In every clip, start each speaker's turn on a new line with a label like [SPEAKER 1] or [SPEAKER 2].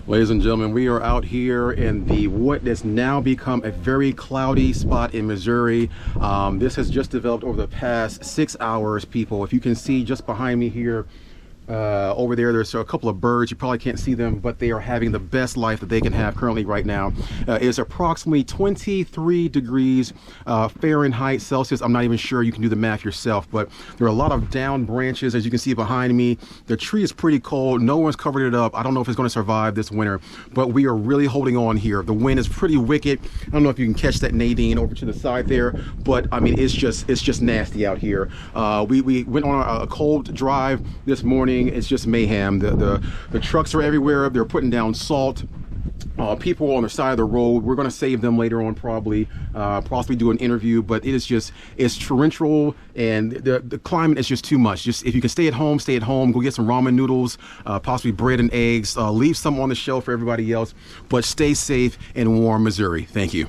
[SPEAKER 1] Ladies and gentlemen, we are out here in the what has now become a very cloudy spot in Missouri. This has just developed over the past 6 hours, people. If you can see just behind me here, over there's a couple of birds. You probably can't see them, but they are having the best life that they can have currently right now. It's approximately 23 degrees Fahrenheit Celsius. I'm not even sure, you can do the math yourself, but there are a lot of down branches, as you can see behind me. The tree is pretty cold. No one's covered it up. I don't know if it's going to survive this winter, but we are really holding on here. The wind is pretty wicked. I don't know if you can catch that, Nadine, over to the side there, but I mean, it's just nasty out here. We went on a cold drive this morning. It's just mayhem. The trucks are everywhere. They're putting down salt. People on the side of the road. We're going to save them later on, possibly do an interview, but it's torrential, and the climate is just too much. Just if you can stay at home, stay at home. Go get some ramen noodles, possibly bread and eggs. Leave some on the shelf for everybody else, but stay safe in warm Missouri. Thank you.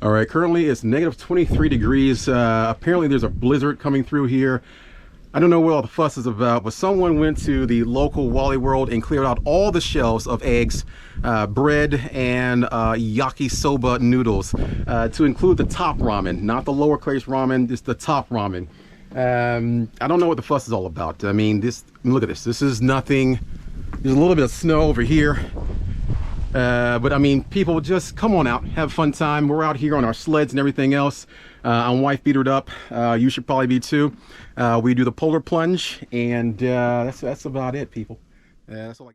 [SPEAKER 1] All right, currently it's negative 23 degrees. Apparently there's a blizzard coming through here. I don't know what all the fuss is about, but someone went to the local Wally World and cleared out all the shelves of eggs, bread, and yakisoba noodles, to include the top ramen, not the lower class ramen, just the top ramen. I don't know what the fuss is all about. I mean, look at this. This is nothing. There's a little bit of snow over here. But I mean, people, just come on out, have a fun time. We're out here on our sleds and everything else. I'm wife beatered up. You should probably be too. We do the polar plunge, and that's about it, people. That's all I